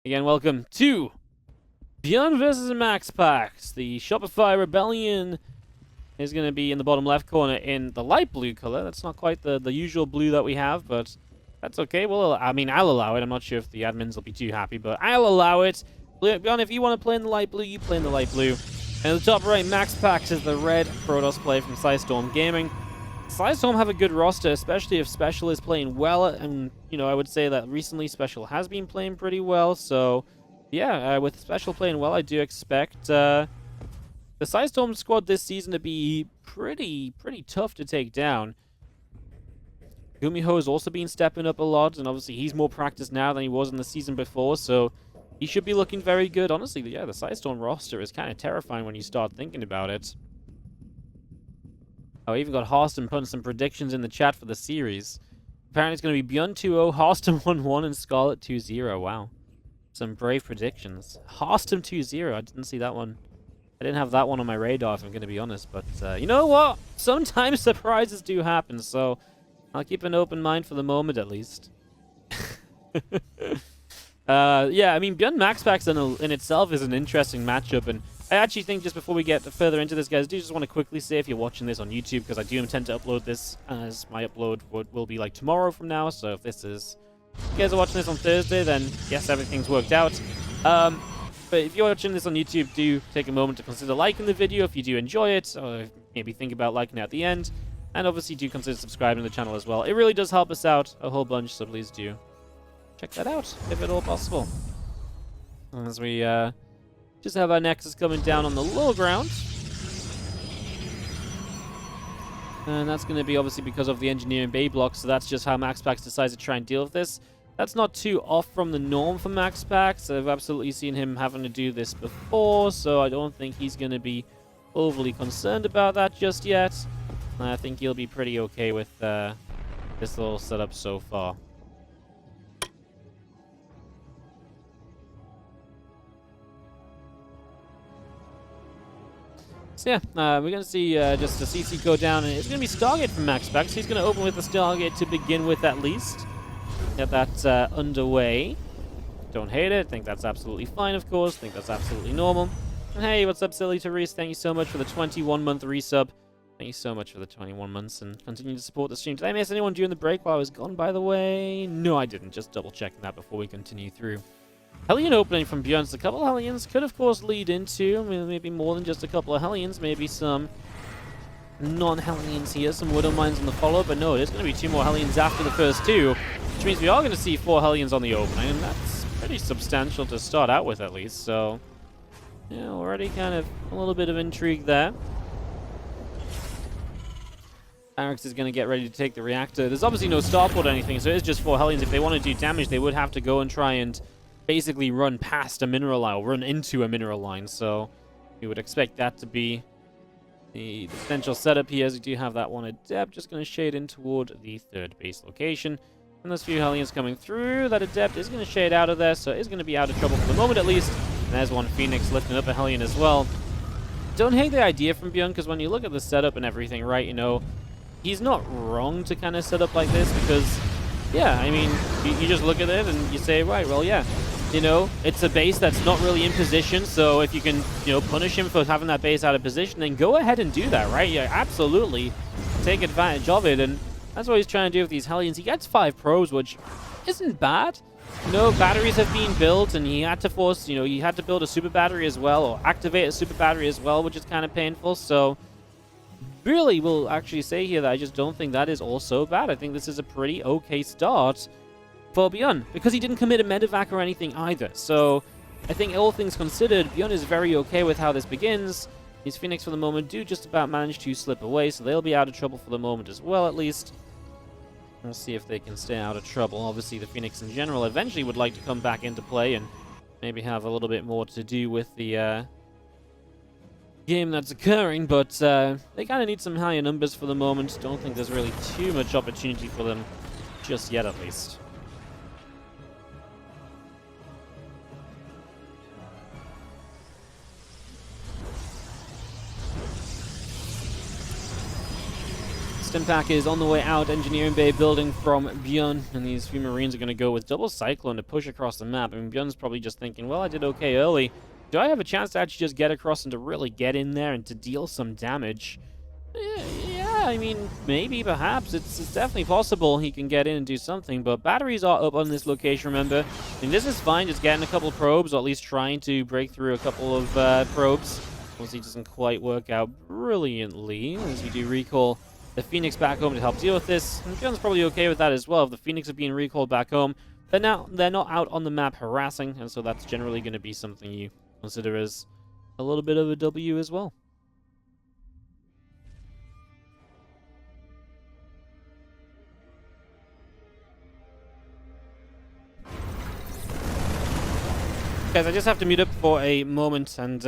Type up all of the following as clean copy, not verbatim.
Again, welcome to ByuN versus MaxPax. The Shopify Rebellion is going to be in the bottom left corner in the light blue color. That's not quite the usual blue that we have, but that's okay. Well, I mean, I'll allow it. I'm not sure if the admins will be too happy, but I'll allow it. ByuN, if you want to play in the light blue, you play in the light blue. And at the top right, MaxPax is the red Protoss player from PSISTORM Gaming. PSISTORM have a good roster, especially if Special is playing well, and, you know, I would say that recently Special has been playing pretty well, so, yeah, with Special playing well, I do expect the PSISTORM squad this season to be pretty tough to take down. Gumiho has also been stepping up a lot, and obviously he's more practiced now than he was in the season before, so he should be looking very good. Honestly, yeah, the PSISTORM roster is kind of terrifying when you start thinking about it. Oh, I even got Harston putting some predictions in the chat for the series. Apparently it's going to be ByuN 2-0, Harston 1-1, and Scarlet 2-0. Wow. Some brave predictions. Harston 2-0. I didn't see that one. I didn't have that one on my radar, if I'm going to be honest. But you know what? Sometimes surprises do happen, so I'll keep an open mind for the moment, at least. Yeah, I mean, ByuN MaxPax in itself is an interesting matchup, and I actually think just before we get further into this, guys, I do just want to quickly say if you're watching this on YouTube, because I do intend to upload this as my upload will be like tomorrow from now, so if you guys are watching this on Thursday, then yes, everything's worked out. But if you're watching this on YouTube, do take a moment to consider liking the video if you do enjoy it, or maybe think about liking it at the end, and obviously do consider subscribing to the channel as well. It really does help us out a whole bunch, so please do check that out, if at all possible. As we just have our Nexus coming down on the low ground. And that's going to be obviously because of the engineering bay block, so that's just how MaxPax decides to try and deal with this. That's not too off from the norm for MaxPax. I've absolutely seen him having to do this before, so I don't think he's going to be overly concerned about that just yet. I think he'll be pretty okay with this little setup so far. So yeah, we're going to see just a CC go down, and it's going to be Stargate from MaxPax. He's going to open with the Stargate to begin with, at least. Get that underway. Don't hate it. Think that's absolutely fine, of course. Think that's absolutely normal. And hey, what's up, Silly Therese? Thank you so much for the 21-month resub. Thank you so much for the 21 months, and continue to support the stream. Did I miss anyone during the break while I was gone, by the way? No, I didn't. Just double-checking that before we continue through. Hellion opening from BYUNS. A couple of Hellions could, of course, lead into maybe more than just a couple of Hellions. Maybe some non-Hellions here. Some Widow Mines on the follow. But no, there's going to be 2 more Hellions after the first 2. Which means we are going to see 4 Hellions on the opening. And that's pretty substantial to start out with, at least. So, yeah, already kind of a little bit of intrigue there. Barracks is going to get ready to take the reactor. There's obviously no starport or anything, so it's just 4 Hellions. If they want to do damage, they would have to go and try and basically run past a mineral line, or run into a mineral line, so we would expect that to be the potential setup here, as we do have that one Adept just going to shade in toward the 3rd base location. And there's a few Hellions coming through. That Adept is going to shade out of there, so it's going to be out of trouble for the moment at least. And there's one Phoenix lifting up a Hellion as well. Don't hate the idea from ByuN, because when you look at the setup and everything, right, you know, he's not wrong to kind of set up like this, because, yeah, I mean, you just look at it and you say, right, well, yeah, you know, it's a base that's not really in position, so if you can, you know, punish him for having that base out of position, then go ahead and do that, right? Yeah, absolutely take advantage of it, and that's what he's trying to do with these Hellions. He gets 5 probes, which isn't bad. You know, batteries have been built, and he had to force, you know, he had to build a super battery as well, or activate a super battery as well, which is kind of painful, so really will actually say here that I just don't think that is all so bad. I think this is a pretty okay start for ByuN, because he didn't commit a medevac or anything either. So I think all things considered, ByuN is very okay with how this begins. These Phoenix for the moment do just about manage to slip away, so they'll be out of trouble for the moment as well, at least. We'll see if they can stay out of trouble. Obviously, the Phoenix in general eventually would like to come back into play and maybe have a little bit more to do with the game that's occurring, but they kind of need some higher numbers for the moment. Don't think there's really too much opportunity for them just yet, at least. Stimpack is on the way out. Engineering bay building from ByuN, and these few Marines are going to go with double Cyclone to push across the map. I mean, ByuN's probably just thinking, well, I did okay early. Do I have a chance to actually just get across and to really get in there and to deal some damage? Yeah, I mean, maybe, perhaps. It's definitely possible he can get in and do something, but batteries are up on this location, remember. And this is fine, just getting a couple of probes, or at least trying to break through a couple of probes. Obviously, doesn't quite work out brilliantly, as you do recall the Phoenix back home to help deal with this. And ByuN's probably okay with that as well. If the Phoenix are being recalled back home, they're not out on the map harassing, and so that's generally going to be something you consider as a little bit of a W as well. Guys, I just have to mute up for a moment and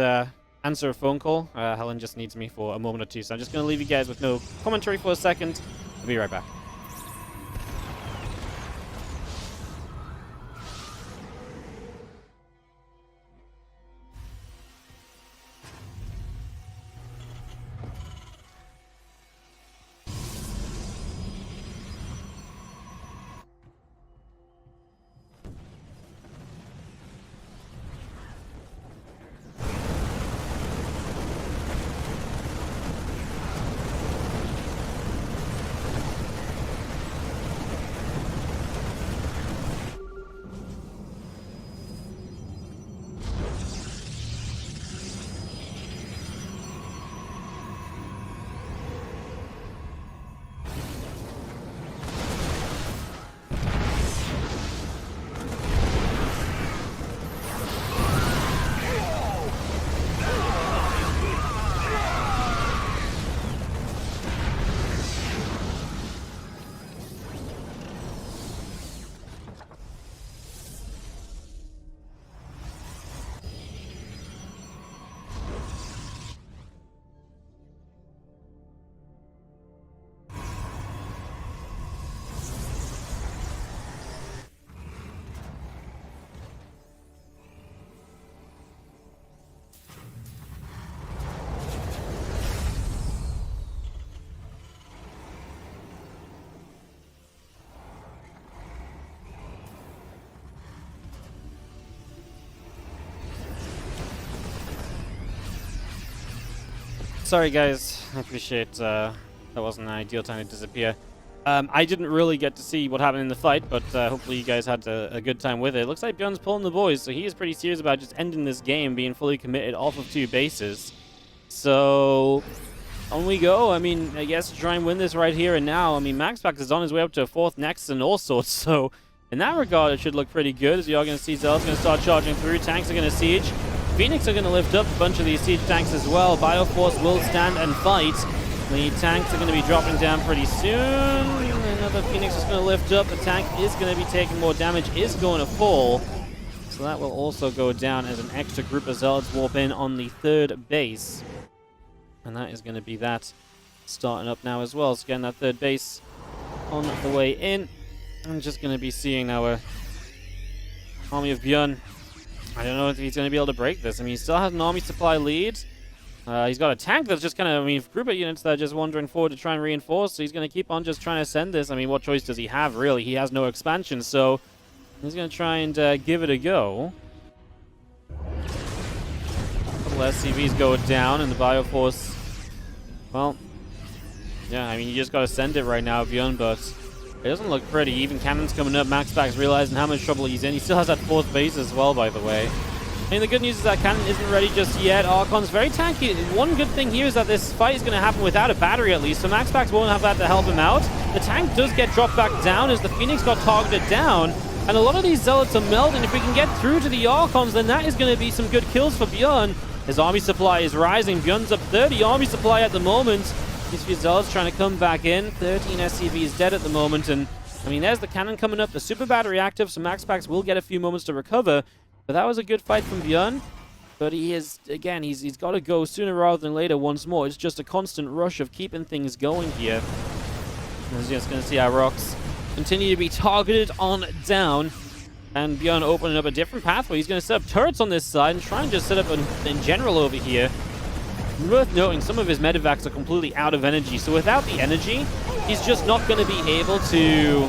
answer a phone call. Helen just needs me for a moment or two, so I'm just going to leave you guys with no commentary for a second. I'll be right back. Sorry guys, I appreciate that wasn't an ideal time to disappear. I didn't really get to see what happened in the fight, but hopefully you guys had a good time with it. Looks like ByuN's pulling the boys, so he is pretty serious about just ending this game, being fully committed off of 2 bases. So, on we go. I mean, I guess to try and win this right here and now. I mean, MaxPax is on his way up to a 4th Nexus and all sorts, so in that regard it should look pretty good, as you are going to see Zealot's going to start charging through, tanks are going to siege. Phoenix are going to lift up a bunch of these siege tanks as well. Bioforce will stand and fight. The tanks are going to be dropping down pretty soon. Another Phoenix is going to lift up. The tank is going to be taking more damage, is going to fall. So that will also go down as an extra group of Zealots warp in on the 3rd base. And that is going to be that starting up now as well. So again, that 3rd base on the way in. I'm just going to be seeing our army of ByuN. I don't know if he's going to be able to break this. I mean, he still has an army supply lead. He's got a tank that's just kind of, I mean, group of units that are just wandering forward to try and reinforce. So he's going to keep on just trying to send this. I mean, what choice does he have, really? He has no expansion, so he's going to try and give it a go. A couple SCVs go down, and the Bioforce, well, yeah, I mean, you just got to send it right now, ByuN, but it doesn't look pretty. Even cannons coming up. MaxPax realizing how much trouble he's in. He still has that 4th base as well, by the way. I mean, the good news is that cannon isn't ready just yet. Archon's very tanky. One good thing here is that this fight is going to happen without a battery, at least, so MaxPax won't have that to help him out. The tank does get dropped back down as the Phoenix got targeted down, and a lot of these Zealots are melting. If we can get through to the Archons, then that is going to be some good kills for ByuN. His army supply is rising. ByuN's up 30 army supply at the moment. These few Zealots trying to come back in. 13 SCVs dead at the moment, and I mean, there's the cannon coming up. The super battery active, so MaxPax will get a few moments to recover. But that was a good fight from ByuN. But he is, again, he's got to go sooner rather than later once more. It's just a constant rush of keeping things going here. As you're just going to see our rocks continue to be targeted on down. And ByuN opening up a different pathway. He's going to set up turrets on this side and try and just set up in general over here. Worth noting, some of his medevacs are completely out of energy, so without the energy, he's just not going to be able to...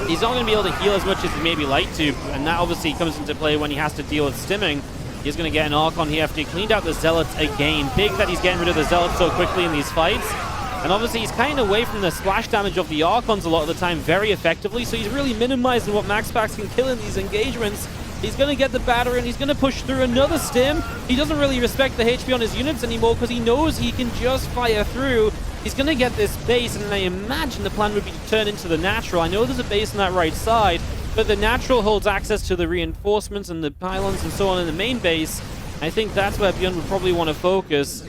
He's not going to be able to heal as much as he maybe like to, and that obviously comes into play when he has to deal with stimming. He's going to get an Archon here after he cleaned out the Zealots again. Big that he's getting rid of the Zealots so quickly in these fights. And obviously he's kind of away from the splash damage of the Archons a lot of the time very effectively, so he's really minimizing what MaxPax can kill in these engagements. He's going to get the battery and he's going to push through another stim. He doesn't really respect the HP on his units anymore because he knows he can just fire through. He's going to get this base, and I imagine the plan would be to turn into the natural. I know there's a base on that right side, but the natural holds access to the reinforcements and the pylons and so on in the main base. I think that's where ByuN would probably want to focus.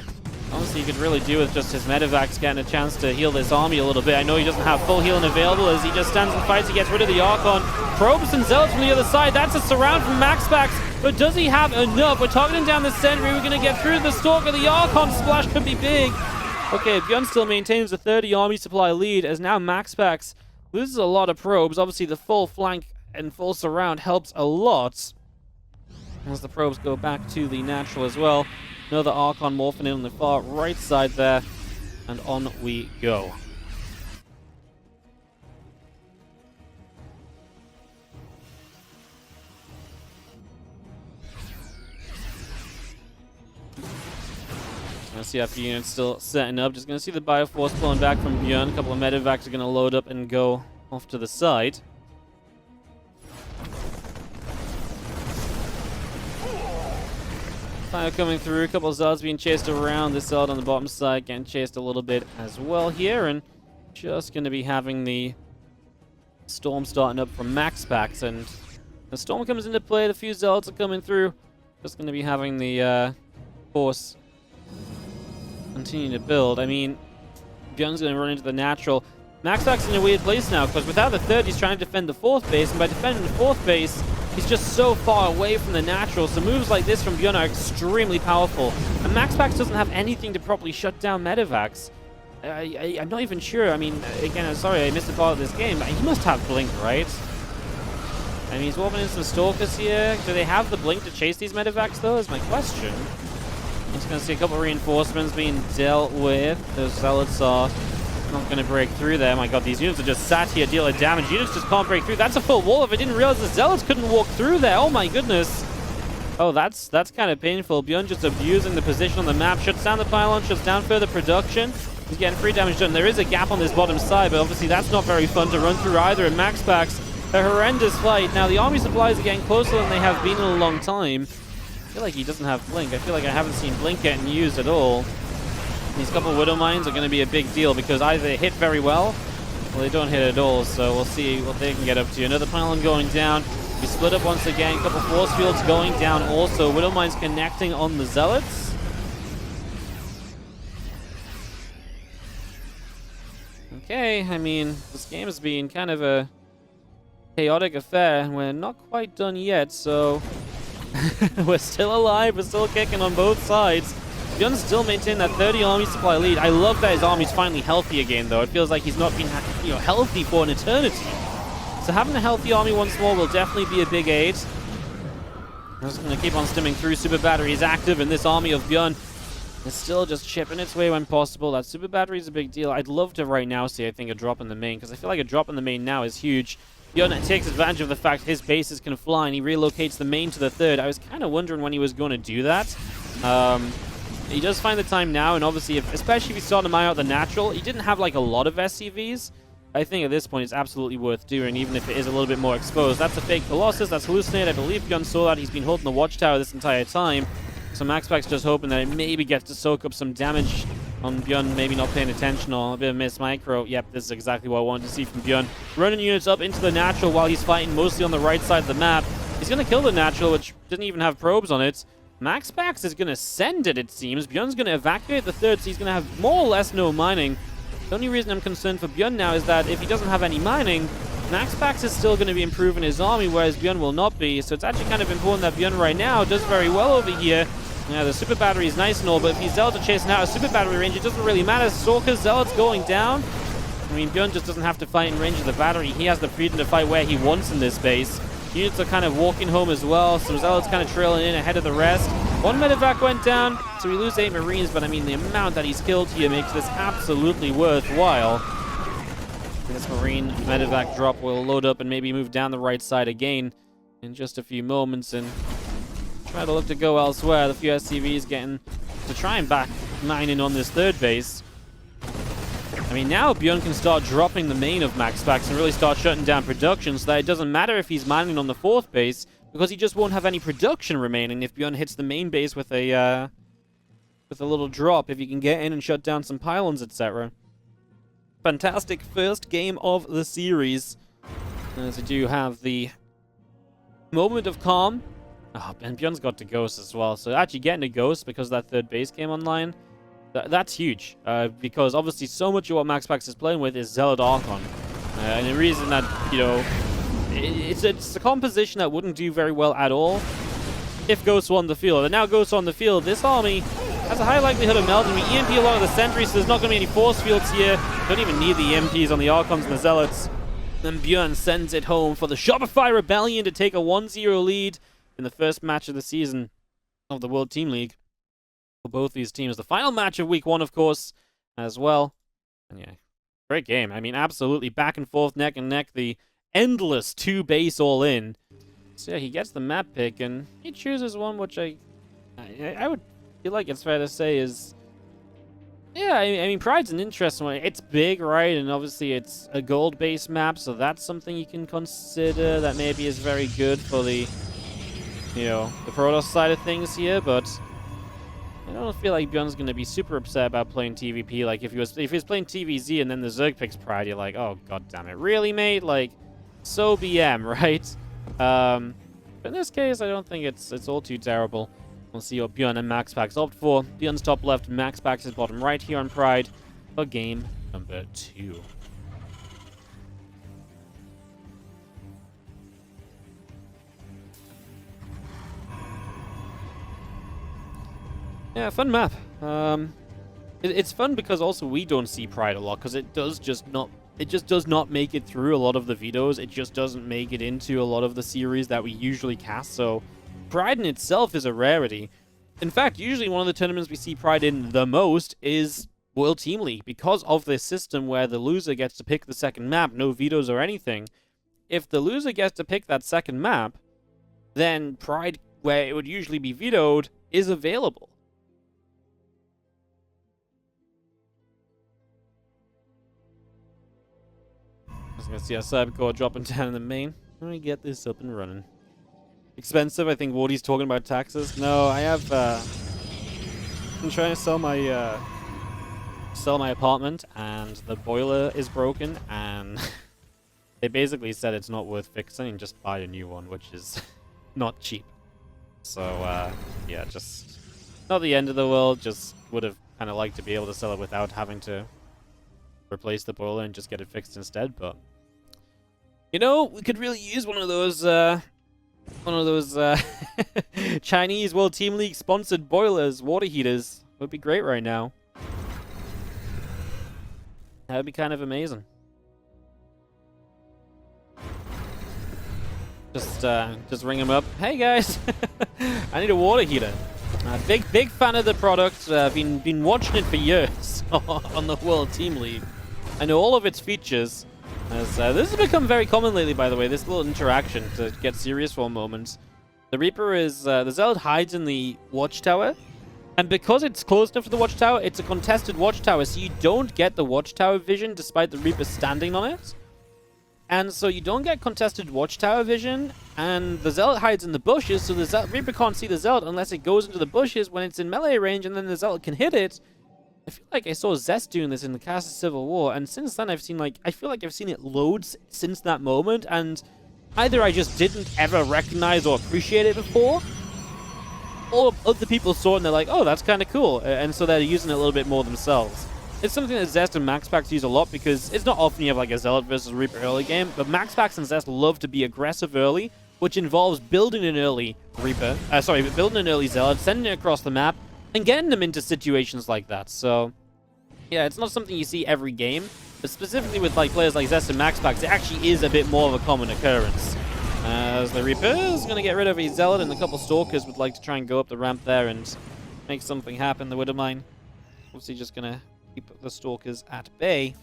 Honestly, he could really do with just his medevacs getting a chance to heal this army a little bit. I know he doesn't have full healing available as he just stands and fights. He gets rid of the Archon. Probes and Zealots from the other side. That's a surround from MaxPax, but does he have enough? We're targeting down the sentry. We're going to get through the Stalker. The Archon splash could be big. Okay, ByuN still maintains a 30 army supply lead as now MaxPax loses a lot of probes. Obviously, the full flank and full surround helps a lot as the probes go back to the natural as well. Another Archon morphing in on the far right side there, and on we go. Gonna see after units still setting up. Just gonna see the Bioforce pulling back from ByuN. A couple of medevacs are gonna load up and go off to the side. Fire coming through, a couple of Zealots being chased around. This Zealot on the bottom side getting chased a little bit as well here, and just going to be having the Storm starting up from MaxPax, and the Storm comes into play. The few Zealots are coming through. Just going to be having the Force continue to build. I mean, ByuN's going to run into the natural. MaxPax is in a weird place now, because without the third, he's trying to defend the fourth base, and by defending the fourth base, he's just so far away from the natural, so moves like this from ByuN are extremely powerful. And MaxPax doesn't have anything to properly shut down medevacs. I'm not even sure. I mean, again, I'm sorry I missed a part of this game, but he must have Blink, right? I mean, he's warping in some Stalkers here. Do they have the Blink to chase these medevacs, though, is my question. I'm just going to see a couple of reinforcements being dealt with. Those Zealots are not going to break through there. My god, these units are just sat here dealing damage. Units just can't break through. That's a full wall. If I didn't realize the Zealots couldn't walk through there. Oh my goodness. Oh, that's kind of painful. ByuN just abusing the position on the map. Shuts down the pylon, shuts down further production. He's getting free damage done. There is a gap on this bottom side, but obviously that's not very fun to run through either. And MaxPax, a horrendous fight. Now the army supplies are getting closer than they have been in a long time. I feel like he doesn't have Blink. I feel like I haven't seen Blink getting used at all. These couple Widow Mines are going to be a big deal because either they hit very well or they don't hit at all. So we'll see what they can get up to. Another pylon going down. We split up once again. A couple Force Fields going down also. Widow Mines connecting on the Zealots. Okay, I mean, this game has been kind of a chaotic affair. We're not quite done yet, so we're still alive. We're still kicking on both sides. ByuN still maintain that 30 army supply lead. I love that his army's finally healthy again, though. It feels like he's not been healthy for an eternity. So having a healthy army once more will definitely be a big aid. I'm just going to keep on stimming through. Super Battery is active, and this army of ByuN is still just chipping its way when possible. That Super Battery is a big deal. I'd love to right now see, I think, a drop in the main, because I feel like a drop in the main now is huge. ByuN takes advantage of the fact his bases can fly, and he relocates the main to the third. I was kind of wondering when he was going to do that. He does find the time now, and obviously, especially if he's starting to mine out the natural, he didn't have like a lot of SCVs. I think at this point it's absolutely worth doing, even if it is a little bit more exposed. That's a fake Colossus, that's hallucinated. I believe ByuN saw that. He's been holding the Watchtower this entire time. So MaxPax just hoping that it maybe gets to soak up some damage on ByuN, maybe not paying attention, or a bit of miss micro. Yep, this is exactly what I wanted to see from ByuN. Running units up into the natural while he's fighting mostly on the right side of the map. He's going to kill the natural, which didn't even have probes on it. MaxPax is going to send it, it seems. ByuN's going to evacuate the third, so he's going to have more or less no mining. The only reason I'm concerned for ByuN now is that if he doesn't have any mining, MaxPax is still going to be improving his army, whereas ByuN will not be. So it's actually kind of important that ByuN right now does very well over here. Yeah, the Super Battery is nice and all, but if these Zealots are chasing out a Super Battery range, it doesn't really matter. Stalkers, Zealots going down. I mean, ByuN just doesn't have to fight in range of the battery. He has the freedom to fight where he wants in this base. Units are kind of walking home as well. Some Zealots kind of trailing in ahead of the rest. One medevac went down, so we lose 8 Marines, but I mean, the amount that he's killed here makes this absolutely worthwhile. This Marine medevac drop will load up and maybe move down the right side again in just a few moments and try to look to go elsewhere. The few SCVs getting to try and back 9 in on this third base. I mean, now ByuN can start dropping the main of MaxPax and really start shutting down production so that it doesn't matter if he's mining on the 4th base, because he just won't have any production remaining if ByuN hits the main base with a little drop, if you can get in and shut down some pylons, etc. Fantastic first game of the series, as we do have the moment of calm. Oh, and ByuN's got to Ghost as well, so actually getting a Ghost because that third base came online, that's huge, because obviously so much of what MaxPax is playing with is Zealot Archon, and the reason that, you know, it's a composition that wouldn't do very well at all if Ghosts were on the field. And now Ghosts on the field, this army has a high likelihood of melting. We EMP a lot of the sentries, so there's not going to be any force fields here. Don't even need the EMPs on the Archons and the Zealots. Then ByuN sends it home for the Shopify Rebellion to take a 1-0 lead in the first match of the season of the World Team League for both these teams. The final match of Week 1, of course, as well. And yeah, great game. I mean, absolutely back and forth, neck and neck. The endless 2-base all-in. So yeah, he gets the map pick, and he chooses one which I would feel like it's fair to say is... Yeah, I mean, Pride's an interesting one. It's big, right? And obviously it's a gold-based map, so that's something you can consider that maybe is very good for the, you know, the Protoss side of things here, but I don't feel like ByuN's going to be super upset about playing TvP. Like, if he was playing TvZ and then the Zerg picks Pride, you're like, oh, god damn it. Really, mate? Like, so BM, right? But in this case, I don't think it's all too terrible. We'll see what ByuN and MaxPax opt for. ByuN's top left, MaxPax is bottom right here on Pride for game number 2. Yeah, fun map. It's fun because also we don't see Pride a lot, because it just does not make it through a lot of the vetoes. It just doesn't make it into a lot of the series that we usually cast, so Pride in itself is a rarity. In fact, usually one of the tournaments we see Pride in the most is World Team League, because of this system where the loser gets to pick the second map, no vetoes or anything. If the loser gets to pick that second map, then Pride, where it would usually be vetoed, is available. I was going to see our Cybercore dropping down in the main. Let me get this up and running. Expensive, I think Wardy's talking about taxes. No, I have, I'm trying to sell my apartment, and the boiler is broken, and they basically said it's not worth fixing and just buy a new one, which is not cheap. So, yeah, just not the end of the world, just would have kind of liked to be able to sell it without having to replace the boiler and just get it fixed instead, but you know, we could really use one of those Chinese World Team League sponsored boilers, water heaters. Would be great right now. That would be kind of amazing. Just ring them up. Hey guys, I need a water heater. Big fan of the product. Been watching it for years on the World Team League. I know all of its features. As, this has become very common lately, by the way, this little interaction, to get serious for a moment. The Reaper is, the Zealot hides in the watchtower, and because it's close enough to the watchtower, it's a contested watchtower, so you don't get the watchtower vision despite the Reaper standing on it. And so you don't get contested watchtower vision, and the Zealot hides in the bushes, so the Reaper can't see the Zealot unless it goes into the bushes when it's in melee range, and then the Zealot can hit it. I feel like I saw Zest doing this in the Cast of Civil War, and since then I've seen, like, I feel like I've seen it loads since that moment, and either I just didn't ever recognize or appreciate it before, or other people saw it and they're like, oh, that's kind of cool, and so they're using it a little bit more themselves. It's something that Zest and MaxPax use a lot, because it's not often you have, like, a Zealot versus Reaper early game, but MaxPax and Zest love to be aggressive early, which involves building an early Reaper, building an early Zealot, sending it across the map, and getting them into situations like that. So, yeah, it's not something you see every game, but specifically with like players like Zest and MaxPax, it actually is a bit more of a common occurrence. As the Reaper is going to get rid of a Zealot, and a couple Stalkers would like to try and go up the ramp there and make something happen. The Widowmine obviously just going to keep the Stalkers at bay.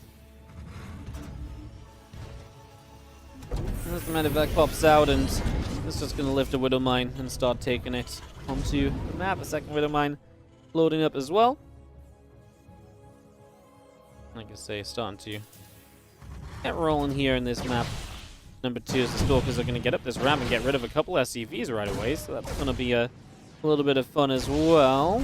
As the Medevac pops out, and it's just going to lift a Widowmine and start taking it onto the map. The second Widowmine loading up as well. Like I say, starting to get rolling here in this map. Number 2 is the Stalkers are going to get up this ramp and get rid of a couple SCVs right away, so that's going to be a little bit of fun as well.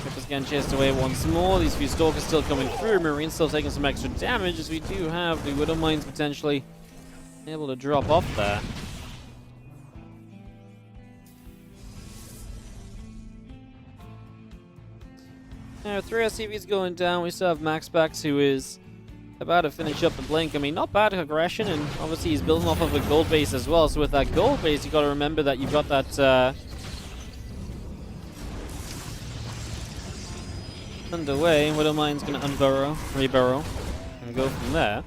Ripper's getting chased away once more. These few Stalkers still coming through. Marine's still taking some extra damage, as we do have the Widowmines potentially able to drop off there. Now, 3 SCVs going down. We still have MaxPax, who is about to finish up the blink. I mean, not bad aggression, and obviously he's building off of a gold base as well. So with that gold base, you got to remember that you've got that underway. Widowmine's going to unburrow, reburrow, and go from there.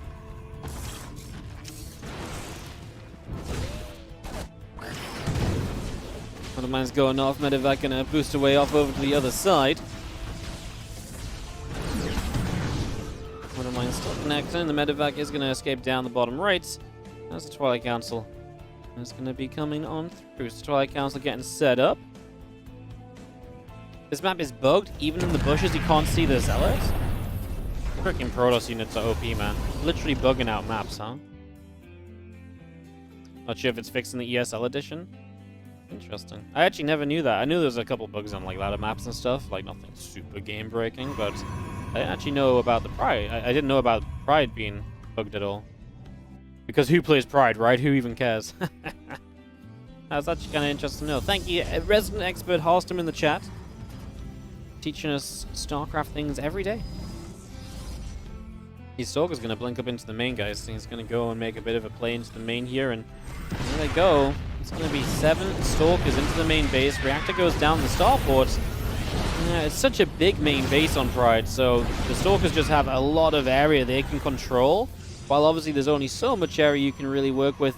Widowmine's going off. Medevac going to boost away off over to the other side. Widowmine's still connecting. The Medevac is going to escape down the bottom right. That's the Twilight Council. It's going to be coming on through. So Twilight Council getting set up. This map is bugged. Even in the bushes, you can't see the Zealots. Freaking Protoss units are OP, man. Literally bugging out maps, huh? Not sure if it's fixed in the ESL edition. Interesting. I actually never knew that. I knew there was a couple bugs on like ladder maps and stuff, like nothing super game breaking, but I didn't actually know about the Pride. I didn't know about Pride being bugged at all. Because who plays Pride, right? Who even cares? That's actually kind of interesting to know. Thank you, resident expert Halston in the chat, teaching us StarCraft things every day. His Stalker's going to blink up into the main, guys. So he's going to go and make a bit of a play into the main here, and there they go. It's going to be 7 Stalkers into the main base. Reactor goes down the starport. It's such a big main base on Pride, so the Stalkers just have a lot of area they can control, while obviously there's only so much area you can really work with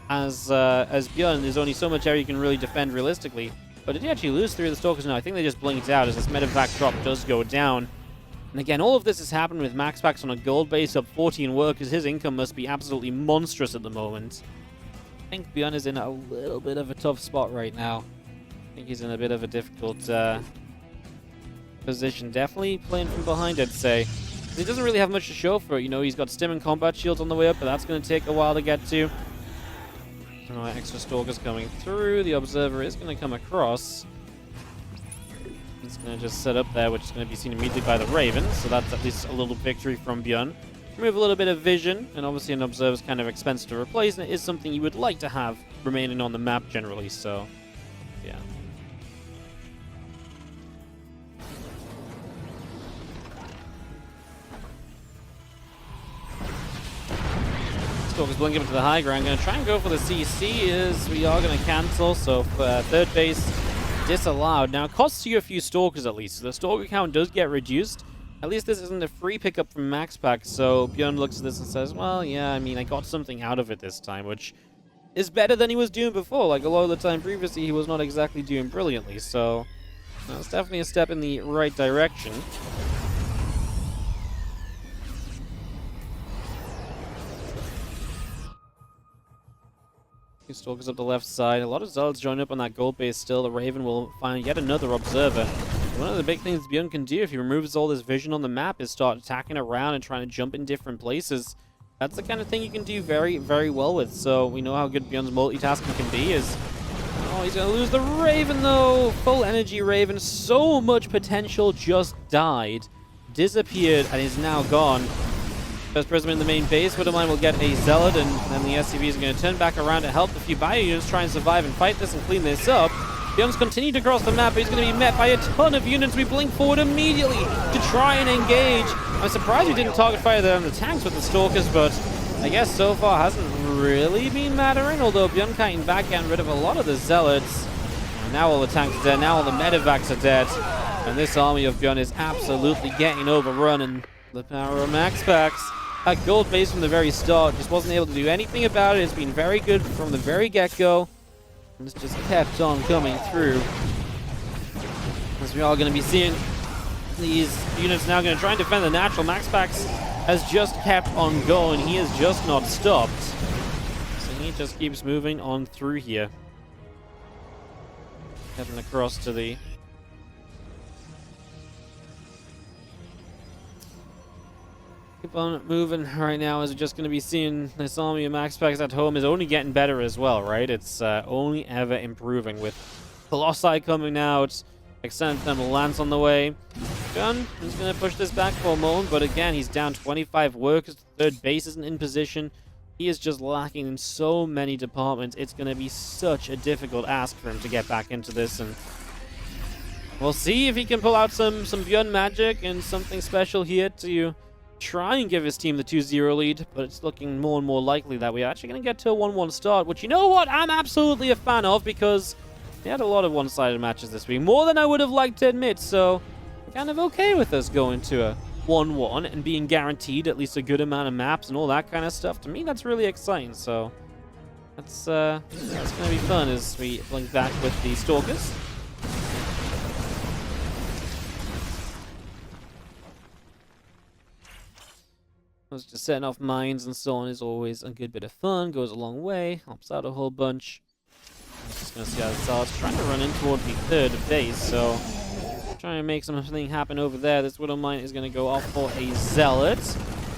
as ByuN. There's only so much area you can really defend realistically. But did he actually lose 3 of the Stalkers? No, I think they just blinked out as this Medevac drop does go down. And again, all of this has happened with MaxPax on a gold base up 14 workers. His income must be absolutely monstrous at the moment. I think ByuN is in a little bit of a tough spot right now. I think he's in a bit of a difficult position. Definitely playing from behind, I'd say. He doesn't really have much to show for it. You know, he's got Stim and Combat Shields on the way up, but that's going to take a while to get to. Alright, extra Stalkers coming through. The Observer is going to come across. He's going to just set up there, which is going to be seen immediately by the Ravens. So that's at least a little victory from ByuN. Remove a little bit of vision, and obviously an Observer is kind of expensive to replace, and it is something you would like to have remaining on the map generally, so yeah. Stalker's blinking up to the high ground. Going to try and go for the CC, as we are going to cancel, so third base disallowed. Now, it costs you a few Stalkers at least, so the Stalker count does get reduced. At least this isn't a free pickup from MaxPax, so ByuN looks at this and says, well, yeah, I mean, I got something out of it this time, which is better than he was doing before. Like, a lot of the time previously, he was not exactly doing brilliantly, so it's definitely a step in the right direction. Two Stalkers up the left side. A lot of Zealots join up on that gold base still. The Raven will find yet another Observer. One of the big things ByuN can do if he removes all this vision on the map is start attacking around and trying to jump in different places. That's the kind of thing you can do very, very well with. So we know how good ByuN's multitasking can be. Oh, he's going to lose the Raven though. Full energy Raven. So much potential just died. Disappeared and is now gone. First Prism in the main base. Widowmine will get a Zealot, and then the SCV is going to turn back around to help the few ByuN units try and survive and fight this and clean this up. ByuN's continued to cross the map, but he's going to be met by a ton of units. We blink forward immediately to try and engage. I'm surprised we didn't target fire the tanks with the Stalkers, but I guess so far hasn't really been mattering, although ByuN kiting back, getting rid of a lot of the Zealots. And now all the tanks are dead, now all the Medevacs are dead. And this army of ByuN is absolutely getting overrun, and the power of MaxPax at gold base from the very start just wasn't able to do anything about it. It's been very good from the very get-go, and it's just kept on coming through. As we are going to be seeing these units now going to try and defend the natural. MaxPax has just kept on going. He has just not stopped. So he just keeps moving on through here. Heading across to the... Keep on moving right now, as we're just going to be seeing this army of MaxPax at home is only getting better as well, right? It's only ever improving with Colossi coming out, extended thermal lance on the way. ByuN is going to push this back for a moment, but again, he's down 25 workers. Third base isn't in position. He is just lacking in so many departments. It's going to be such a difficult ask for him to get back into this, and we'll see if he can pull out some ByuN magic and something special here to try and give his team the 2-0 lead, but it's looking more and more likely that we're actually going to get to a 1-1 start, which, you know what, I'm absolutely a fan of, because we had a lot of one-sided matches this week, more than I would have liked to admit, so I'm kind of okay with us going to a 1-1 and being guaranteed at least a good amount of maps and all that kind of stuff. To me, that's really exciting, so that's going to be fun as we blink back with the Stalkers. Just setting off mines and so on is always a good bit of fun, goes a long way, helps out a whole bunch. I'm just going to see how this starts. Trying to run in toward the third base, so trying to make something happen over there. This Widow Mine is going to go off for a Zealot.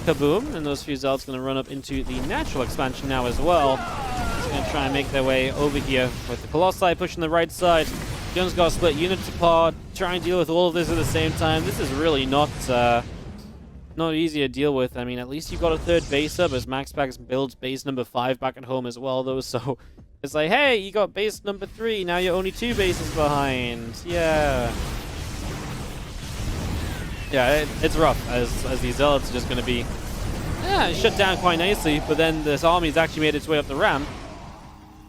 Kaboom! And those few Zealots going to run up into the natural expansion now as well. Just going to try and make their way over here with the Colossi pushing the right side. ByuN's got to split units apart, try and deal with all of this at the same time. This is really not easy to deal with. I mean, at least you got a third base up, as MaxPax builds base number 5 back at home as well, though. So it's like, hey, you got base number 3. Now you're only 2 bases behind. Yeah. Yeah, it's rough, as these Zealots are just going to be shut down quite nicely. But then this army's actually made its way up the ramp.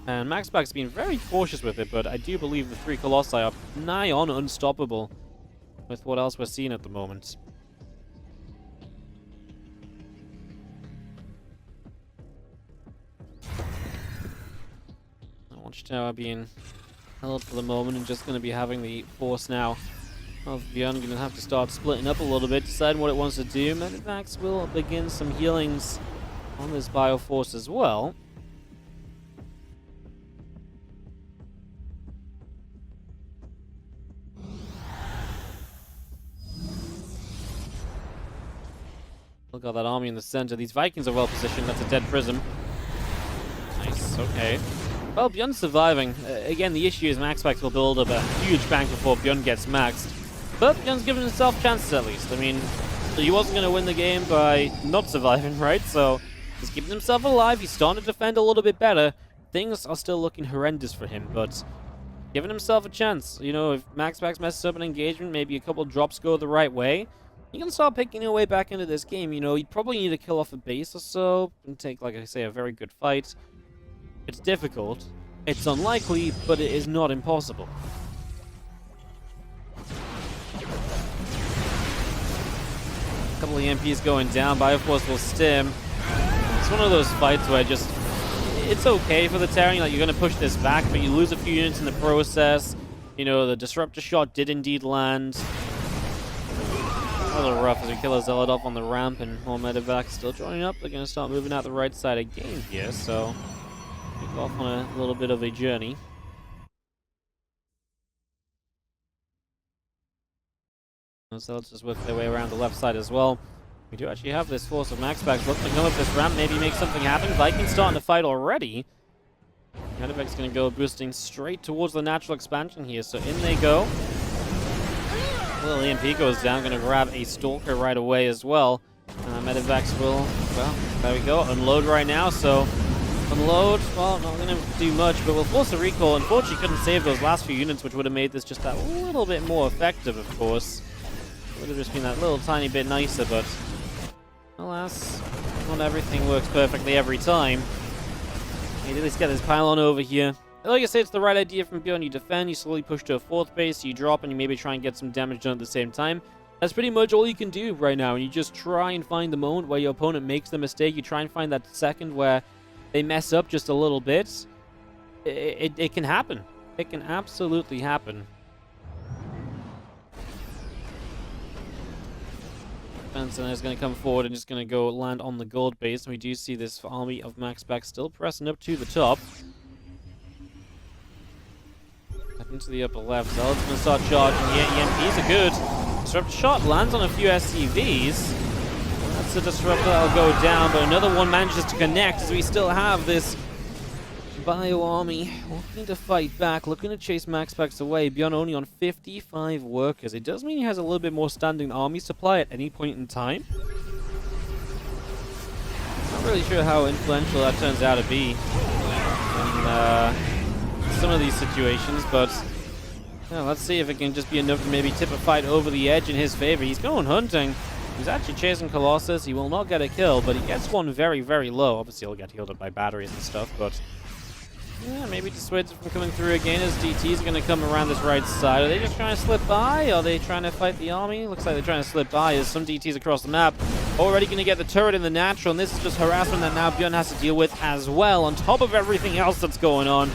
And MaxPax's been very cautious with it, but I do believe the 3 Colossi are nigh on unstoppable with what else we're seeing at the moment. Watchtower being held for the moment and just going to be having the force now of ByuN. Going to have to start splitting up a little bit, deciding what it wants to do. Medivacs will begin some healings on this Bioforce as well. Look at that army in the center. These Vikings are well positioned. That's a dead prism. Nice, okay. Well, ByuN's surviving. Again, the issue is MaxPax will build up a huge bank before ByuN gets maxed. But ByuN's given himself chances at least. I mean, he wasn't going to win the game by not surviving, right? So he's keeping himself alive. He's starting to defend a little bit better. Things are still looking horrendous for him, but giving himself a chance. You know, if MaxPax messes up an engagement, maybe a couple drops go the right way, he can start picking your way back into this game. You know, he'd probably need to kill off a base or so and take, like I say, a very good fight. It's difficult, it's unlikely, but it is not impossible. A couple of EMPs going down, Bioforce will stim. It's one of those fights where it's okay for the Terran, like you're going to push this back, but you lose a few units in the process. You know, the Disruptor shot did indeed land. A little rough as we kill a Zealot off on the ramp, and more Medivacs still joining up. They're going to start moving out the right side again here, so kick off on a little bit of a journey. Those Zealots just work their way around the left side as well. We do actually have this force of MaxPax looking to come up this ramp, maybe make something happen. Vikings starting to fight already. Medivac's going to go boosting straight towards the natural expansion here, so in they go. Little EMP goes down, going to grab a Stalker right away as well. Medivacs will, well, there we go, unload right now, so unload, well, not going to do much, but we'll force a recall. Unfortunately, couldn't save those last few units, which would have made this just that little bit more effective, of course. It would have just been that little tiny bit nicer, but alas, not everything works perfectly every time. Need to at least get this pylon over here. like I said, it's the right idea from ByuN. You defend, you slowly push to a 4th base, you drop, and you maybe try and get some damage done at the same time. That's pretty much all you can do right now. And you just try and find the moment where your opponent makes the mistake. You try and find that second where they mess up just a little bit. It can happen. It can absolutely happen. Benson is going to come forward and just going to go land on the gold base. And we do see this army of MaxPax still pressing up to the top. Up into the upper left. Zealot's going to start charging. The EMPs are good. Disruptor shot lands on a few SCVs. That's a disruptor that'll go down, but another one manages to connect as we still have this Bio army looking to fight back, looking to chase MaxPax away. ByuN only on 55 workers. It does mean he has a little bit more standing army supply at any point in time. Not really sure how influential that turns out to be in some of these situations, but yeah, let's see if it can just be enough to maybe tip a fight over the edge in his favor. He's going hunting. He's actually chasing Colossus. He will not get a kill, but he gets one very, very low. Obviously, he'll get healed up by batteries and stuff, but yeah, maybe dissuades it from coming through again as DT's going to come around this right side. Are they just trying to slip by? Are they trying to fight the army? Looks like they're trying to slip by as some DTs across the map. Already going to get the turret in the natural, and this is just harassment that now ByuN has to deal with as well, on top of everything else that's going on.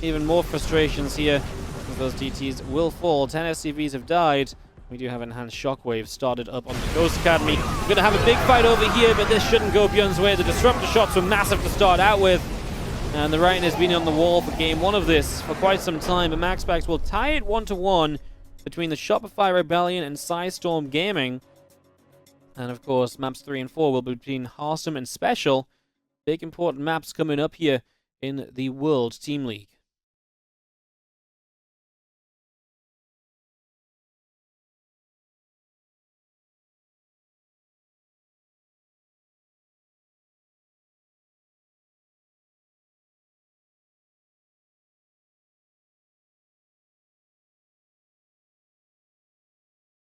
Even more frustrations here, as those DTs will fall. 10 SCVs have died. We do have enhanced shockwave started up on the Ghost Academy. We're going to have a big fight over here, but this shouldn't go ByuN's way. The disruptor shots were massive to start out with. And the writing has been on the wall for game 1 of this for quite some time, but MaxPax will tie it 1-1 between the Shopify Rebellion and PSISTORM Gaming. And of course, maps 3 and 4 will be between Awesome and Special. Big important maps coming up here in the World Team League.